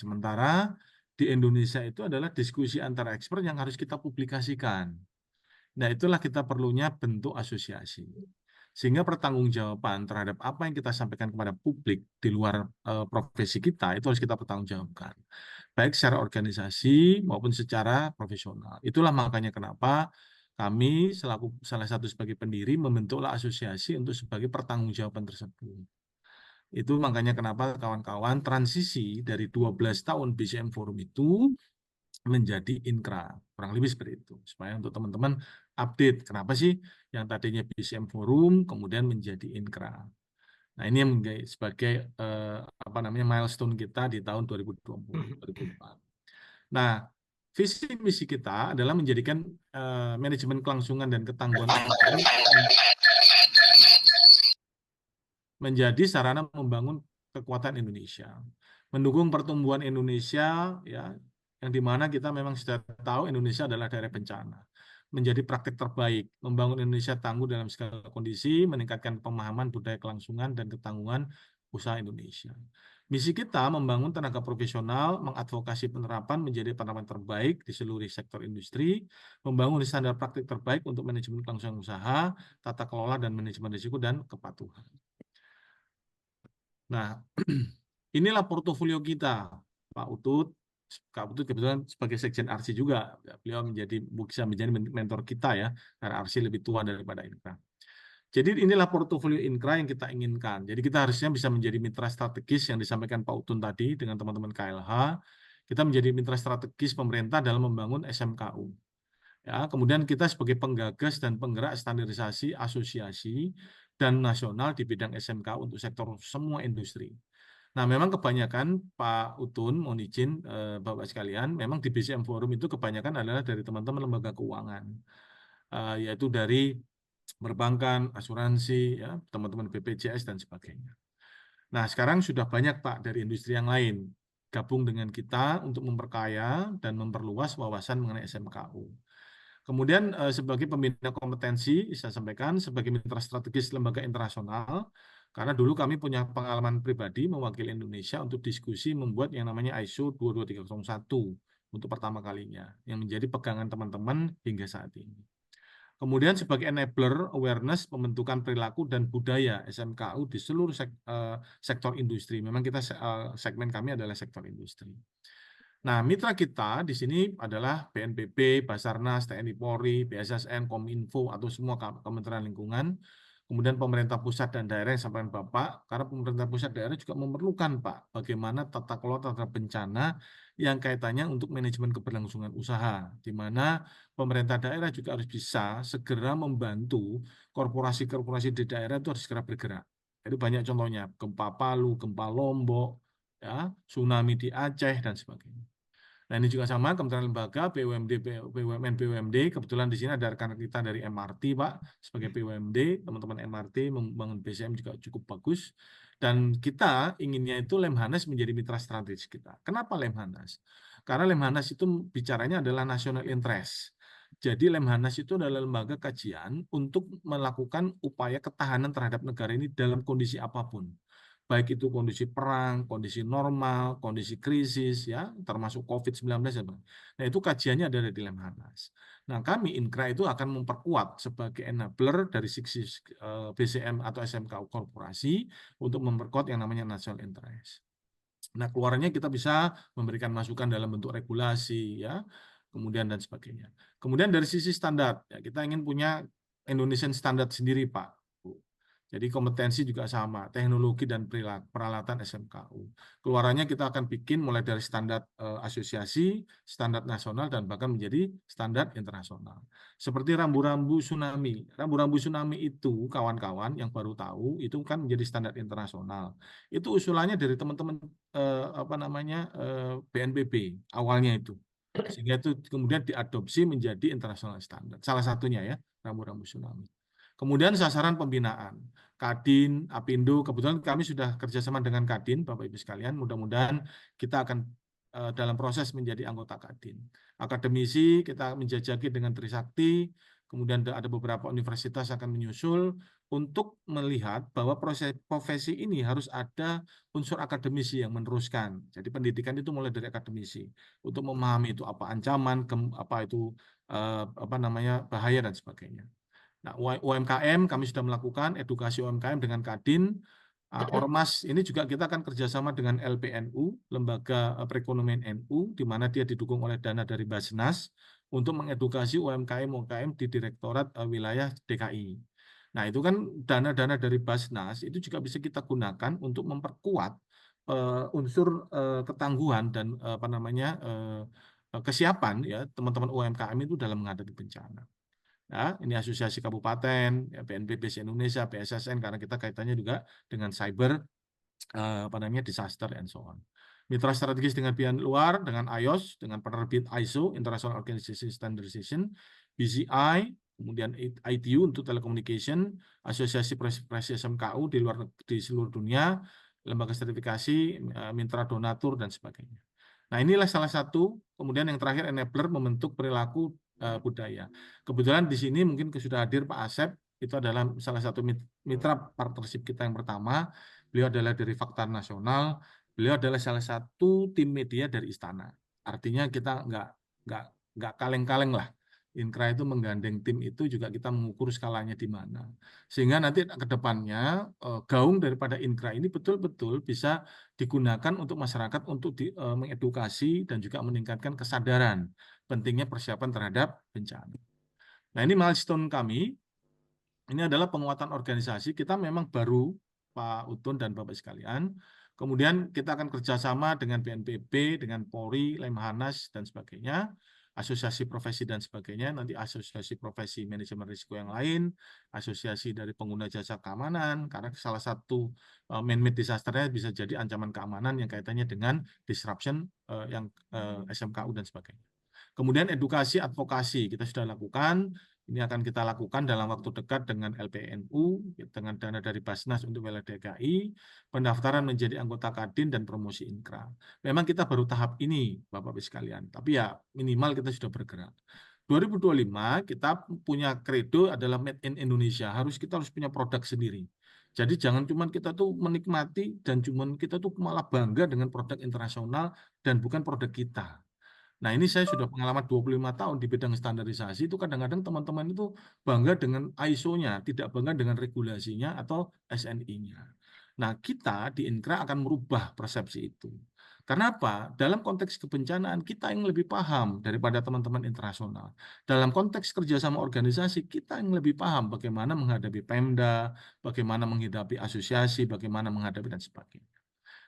Sementara di Indonesia itu adalah diskusi antara expert yang harus kita publikasikan. Nah, itulah kita perlunya bentuk asosiasi. Sehingga pertanggungjawaban terhadap apa yang kita sampaikan kepada publik di luar profesi kita, itu harus kita pertanggungjawabkan. Baik secara organisasi maupun secara profesional. Itulah makanya kenapa kami selaku salah satu sebagai pendiri membentuklah asosiasi untuk sebagai pertanggungjawaban tersebut. Itu makanya kenapa kawan-kawan transisi dari 12 tahun BCM Forum itu menjadi Inkra. Kurang lebih seperti itu. Supaya untuk teman-teman update kenapa sih yang tadinya BCM Forum kemudian menjadi Inkra. Nah, ini yang sebagai apa namanya milestone kita di tahun 2024. Nah, visi misi kita adalah menjadikan manajemen kelangsungan dan ketangguhan menjadi sarana membangun kekuatan Indonesia, mendukung pertumbuhan Indonesia, ya, yang dimana kita memang sudah tahu Indonesia adalah daerah bencana, menjadi praktik terbaik, membangun Indonesia tangguh dalam segala kondisi, meningkatkan pemahaman budaya kelangsungan dan ketangguhan usaha Indonesia. Misi kita membangun tenaga profesional, mengadvokasi penerapan menjadi penerapan terbaik di seluruh sektor industri, membangun standar praktik terbaik untuk manajemen kelangsungan usaha, tata kelola dan manajemen risiko dan kepatuhan. Nah, inilah portofolio kita, Pak Utut. Kak Utut kebetulan sebagai Sekjen RC juga, beliau bisa menjadi mentor kita ya, karena RC lebih tua daripada Inkra. Jadi inilah portofolio Inkra yang kita inginkan. Jadi kita harusnya bisa menjadi mitra strategis yang disampaikan Pak Utun tadi dengan teman-teman KLH. Kita menjadi mitra strategis pemerintah dalam membangun SMKU. Ya, kemudian kita sebagai penggagas dan penggerak standarisasi asosiasi dan nasional di bidang SMK untuk sektor semua industri. Nah, memang kebanyakan Pak Utun, mohon izin Bapak sekalian, memang di BCM Forum itu kebanyakan adalah dari teman-teman lembaga keuangan, yaitu dari perbankan, asuransi, ya, teman-teman BPJS dan sebagainya. Nah, sekarang sudah banyak Pak dari industri yang lain gabung dengan kita untuk memperkaya dan memperluas wawasan mengenai SMKU. Kemudian sebagai pembina kompetensi, saya sampaikan sebagai mitra strategis lembaga internasional, karena dulu kami punya pengalaman pribadi mewakili Indonesia untuk diskusi membuat yang namanya ISO 22301 untuk pertama kalinya, yang menjadi pegangan teman-teman hingga saat ini. Kemudian sebagai enabler awareness pembentukan perilaku dan budaya SMKU di seluruh sektor industri. Memang kita segmen kami adalah sektor industri. Nah, mitra kita di sini adalah BNPB, Basarnas, TNI Polri, BSSN, Kominfo, atau semua Kementerian Lingkungan. Kemudian pemerintah pusat dan daerah yang sampaikan Bapak, karena pemerintah pusat daerah juga memerlukan Pak, bagaimana tata kelola terhadap bencana yang kaitannya untuk manajemen keberlangsungan usaha, di mana pemerintah daerah juga harus bisa segera membantu korporasi-korporasi di daerah itu harus segera bergerak. Jadi banyak contohnya, gempa Palu, gempa Lombok, ya, tsunami di Aceh, dan sebagainya. Nah, ini juga sama Kementerian Lembaga, BUMD, BUMN, BUMD. Kebetulan di sini ada rekan kita dari MRT, Pak, sebagai BUMD. Teman-teman MRT membangun BCM juga cukup bagus. Dan kita inginnya itu Lemhanas menjadi mitra strategis kita. Kenapa Lemhanas? Karena Lemhanas itu bicaranya adalah national interest. Jadi Lemhanas itu adalah lembaga kajian untuk melakukan upaya ketahanan terhadap negara ini dalam kondisi apapun. Baik itu kondisi perang, kondisi normal, kondisi krisis, ya, termasuk COVID-19. Ya, nah, itu kajiannya ada di Lemhanas. Nah, kami Inkra itu akan memperkuat sebagai enabler dari sisi BCM atau SMK korporasi untuk memperkuat yang namanya national interest. Nah, keluarannya kita bisa memberikan masukan dalam bentuk regulasi, ya, kemudian dan sebagainya. Kemudian dari sisi standar, ya, kita ingin punya Indonesian standard sendiri, Pak. Jadi kompetensi juga sama, teknologi dan peralatan SMKU. Keluarannya kita akan bikin mulai dari standar asosiasi, standar nasional, dan bahkan menjadi standar internasional. Seperti rambu-rambu tsunami. Rambu-rambu tsunami itu, kawan-kawan yang baru tahu, itu kan menjadi standar internasional. Itu usulannya dari teman-teman apa namanya BNPB awalnya itu. Sehingga itu kemudian diadopsi menjadi internasional standar. Salah satunya ya, rambu-rambu tsunami. Kemudian sasaran pembinaan, Kadin, Apindo, kebetulan kami sudah kerjasama dengan Kadin, Bapak Ibu sekalian, mudah-mudahan kita akan dalam proses menjadi anggota Kadin. Akademisi kita menjajaki dengan Trisakti, kemudian ada beberapa universitas akan menyusul untuk melihat bahwa proses profesi ini harus ada unsur akademisi yang meneruskan. Jadi pendidikan itu mulai dari akademisi untuk memahami itu apa ancaman, apa itu apa namanya bahaya dan sebagainya. Nah, UMKM kami sudah melakukan edukasi UMKM dengan Kadin. Ormas ini juga kita akan kerjasama dengan LPNU, Lembaga Perekonomian NU, di mana dia didukung oleh dana dari Basnas untuk mengedukasi UMKM di Direktorat Wilayah DKI. Nah, itu kan dana-dana dari Basnas itu juga bisa kita gunakan untuk memperkuat unsur ketangguhan dan apa namanya kesiapan ya teman-teman UMKM itu dalam menghadapi bencana. Ya, ini asosiasi kabupaten, ya, BNPB Indonesia, BSSN, karena kita kaitannya juga dengan cyber, apa namanya, disaster and so on. Mitra strategis dengan pihak luar, dengan IOS, dengan penerbit ISO, International Organization Standardization, BCI, kemudian ITU untuk telecommunication, asosiasi profesi SMKU di seluruh dunia, lembaga sertifikasi, mitra donatur dan sebagainya. Nah, inilah salah satu. Kemudian yang terakhir enabler membentuk perilaku budaya. Kebetulan di sini mungkin sudah hadir Pak Asep, itu adalah salah satu mitra partnership kita yang pertama. Beliau adalah dari Fakta Nasional. Beliau adalah salah satu tim media dari Istana. Artinya kita nggak kaleng-kaleng lah. Inkra itu menggandeng tim itu juga kita mengukur skalanya di mana. Sehingga nanti ke depannya gaung daripada Inkra ini betul-betul bisa digunakan untuk masyarakat untuk mengedukasi dan juga meningkatkan kesadaran pentingnya persiapan terhadap bencana. Nah, ini milestone kami. Ini adalah penguatan organisasi. Kita memang baru, Pak Utun dan Bapak sekalian. Kemudian kita akan kerjasama dengan BNPB, dengan Polri, Lemhanas, dan sebagainya. Asosiasi profesi dan sebagainya. Nanti asosiasi profesi manajemen risiko yang lain. Asosiasi dari pengguna jasa keamanan. Karena salah satu man-made disaster-nya bisa jadi ancaman keamanan yang kaitannya dengan disruption yang SMKU dan sebagainya. Kemudian edukasi advokasi kita sudah lakukan. Ini akan kita lakukan dalam waktu dekat dengan LPNU, dengan dana dari Basnas untuk wilayah DKI, pendaftaran menjadi anggota Kadin dan promosi Inkra. Memang kita baru tahap ini, Bapak-Ibu sekalian, tapi ya minimal kita sudah bergerak. 2025 kita punya kredo adalah Made in Indonesia. Kita harus punya produk sendiri. Jadi jangan cuma kita tuh menikmati dan cuma kita tuh malah bangga dengan produk internasional dan bukan produk kita. Nah, ini saya sudah pengalaman 25 tahun di bidang standarisasi, itu kadang-kadang teman-teman itu bangga dengan ISO-nya, tidak bangga dengan regulasinya atau SNI-nya. Nah, kita di Inkra akan merubah persepsi itu. Karena apa? Dalam konteks kebencanaan, kita yang lebih paham daripada teman-teman internasional. Dalam konteks kerjasama organisasi, kita yang lebih paham bagaimana menghadapi Pemda, bagaimana menghadapi asosiasi, bagaimana menghadapi dan sebagainya.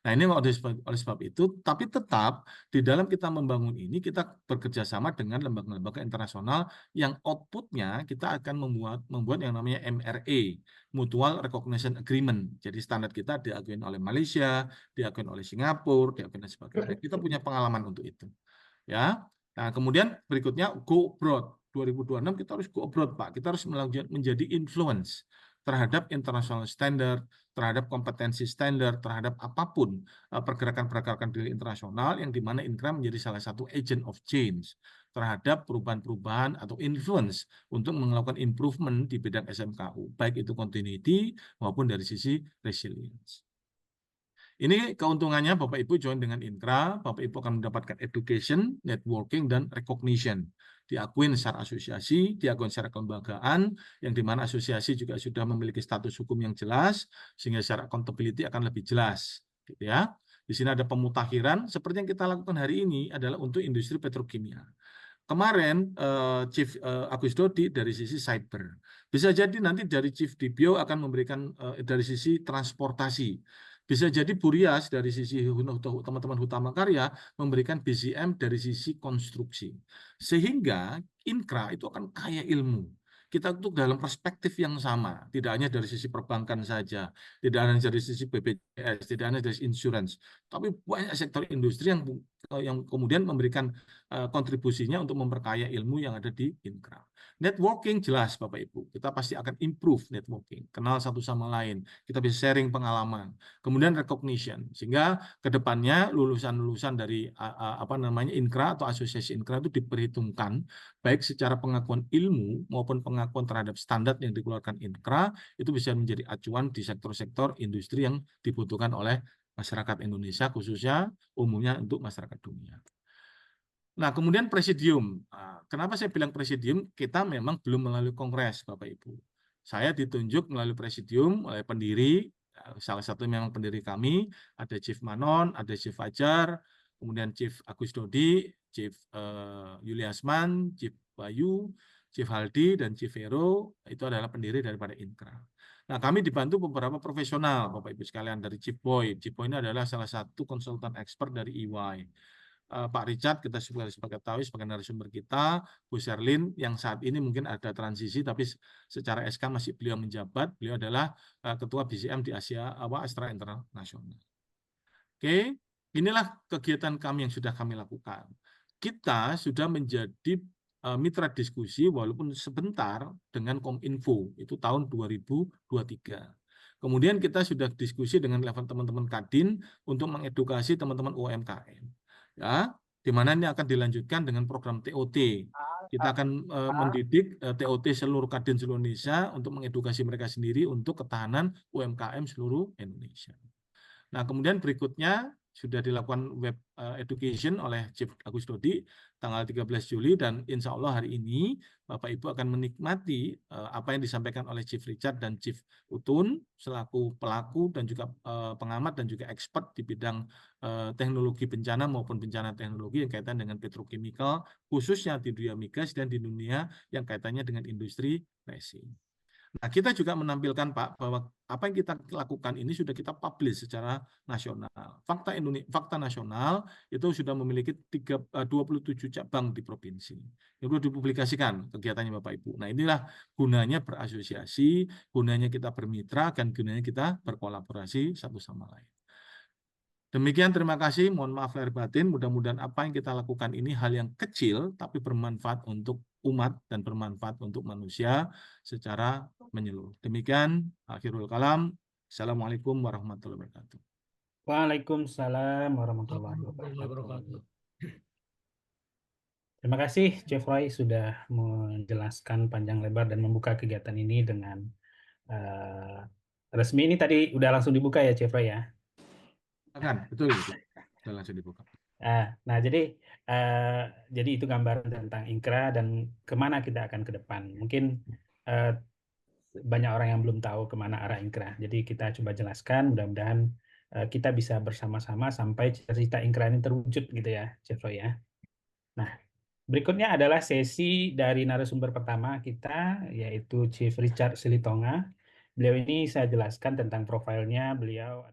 Nah, ini oleh sebab itu, tapi tetap di dalam kita membangun ini, kita bekerja sama dengan lembaga-lembaga internasional yang outputnya kita akan membuat yang namanya MRA, Mutual Recognition Agreement. Jadi standar kita diakui oleh Malaysia, diakui oleh Singapura, diakui dan sebagainya. Kita punya pengalaman untuk itu. Ya. Nah, kemudian berikutnya go abroad. 2026 kita harus go abroad, Pak. Kita harus menjadi influence terhadap international standard, terhadap kompetensi standar, terhadap apapun pergerakan-pergerakan di internasional yang dimana Inkra menjadi salah satu agent of change terhadap perubahan-perubahan atau influence untuk melakukan improvement di bidang SMKU, baik itu continuity maupun dari sisi resilience. Ini keuntungannya Bapak Ibu join dengan Inkra, Bapak Ibu akan mendapatkan education, networking, dan recognition. Diakuin secara asosiasi, diakuin secara kelembagaan, yang dimana asosiasi juga sudah memiliki status hukum yang jelas, sehingga secara accountability akan lebih jelas. Gitu ya. Di sini ada pemutakhiran, seperti yang kita lakukan hari ini adalah untuk industri petrokimia. Kemarin Chief Agus Dodi dari sisi cyber. Bisa jadi nanti dari Chief Dibio akan memberikan dari sisi transportasi. Bisa jadi Burias dari sisi teman-teman Hutama Karya memberikan BCM dari sisi konstruksi. Sehingga Inkra itu akan kaya ilmu. Kita untuk dalam perspektif yang sama, tidak hanya dari sisi perbankan saja, tidak hanya dari sisi BPJS, tidak hanya dari insurance, tapi banyak sektor industri yang kemudian memberikan kontribusinya untuk memperkaya ilmu yang ada di Inkra. Networking jelas Bapak Ibu, kita pasti akan improve networking, kenal satu sama lain, kita bisa sharing pengalaman. Kemudian recognition, sehingga kedepannya lulusan-lulusan dari apa namanya Inkra atau asosiasi Inkra itu diperhitungkan baik secara pengakuan ilmu maupun pengakuan terhadap standar yang dikeluarkan Inkra, itu bisa menjadi acuan di sektor-sektor industri yang dibutuhkan oleh masyarakat Indonesia, khususnya umumnya untuk masyarakat dunia. Nah, kemudian presidium. Kenapa saya bilang presidium? Kita memang belum melalui kongres, Bapak Ibu. Saya ditunjuk melalui presidium oleh pendiri, salah satu memang pendiri kami, ada Chief Manon, ada Chief Fajar, kemudian Chief Agus Dodi, Chief Yuliasman, Chief Bayu, Chief Haldi, dan Chief Vero, itu adalah pendiri daripada Inkra. Nah, kami dibantu beberapa profesional, Bapak Ibu sekalian, dari Chief Boy. Chief Boy ini adalah salah satu konsultan expert dari EY. Pak Richard, kita sebagai tahu sebagai narasumber kita, Bu Sherlyn yang saat ini mungkin ada transisi, tapi secara SK masih beliau menjabat. Beliau adalah Ketua BCM di Astra Internasional. Oke, inilah kegiatan kami yang sudah kami lakukan. Kita sudah menjadi mitra diskusi walaupun sebentar dengan Kominfo, itu tahun 2023. Kemudian kita sudah diskusi dengan level teman-teman Kadin untuk mengedukasi teman-teman UMKM. Ya, di mana ini akan dilanjutkan dengan program TOT. Kita akan mendidik TOT seluruh Kadin seluruh Indonesia untuk mengedukasi mereka sendiri untuk ketahanan UMKM seluruh Indonesia. Nah, kemudian berikutnya sudah dilakukan web education oleh Chief Agus Dodi tanggal 13 Juli dan insya Allah hari ini Bapak Ibu akan menikmati apa yang disampaikan oleh Chief Richard dan Chief Utun selaku pelaku dan juga pengamat dan juga expert di bidang teknologi bencana maupun bencana teknologi yang kaitan dengan petrochemical khususnya di dunia migas dan di dunia yang kaitannya dengan industri resin. Nah, kita juga menampilkan Pak bahwa apa yang kita lakukan ini sudah kita publish secara nasional. Fakta nasional itu sudah memiliki 27 cabang di provinsi. Itu dipublikasikan kegiatannya Bapak Ibu. Nah, inilah gunanya berasosiasi, gunanya kita bermitra, dan gunanya kita berkolaborasi satu sama lain. Demikian, terima kasih. Mohon maaf lahir batin. Mudah-mudahan apa yang kita lakukan ini hal yang kecil, tapi bermanfaat untuk umat dan bermanfaat untuk manusia secara menyeluruh. Demikian, akhirul kalam. Assalamualaikum warahmatullahi wabarakatuh. Waalaikumsalam warahmatullahi wabarakatuh. Terima kasih, Chef Roy, sudah menjelaskan panjang lebar dan membuka kegiatan ini dengan resmi. Ini tadi udah langsung dibuka ya, Chef Roy ya? Betul. Sudah langsung dibuka. Nah, jadi itu gambaran tentang Inkra dan kemana kita akan ke depan. Mungkin banyak orang yang belum tahu kemana arah Inkra. Jadi kita coba jelaskan, mudah-mudahan kita bisa bersama-sama sampai cerita Inkra ini terwujud gitu ya, Chef Roy ya. Nah, berikutnya adalah sesi dari narasumber pertama kita, yaitu Chief Richard Silitonga. Beliau ini saya jelaskan tentang profilnya. Beliau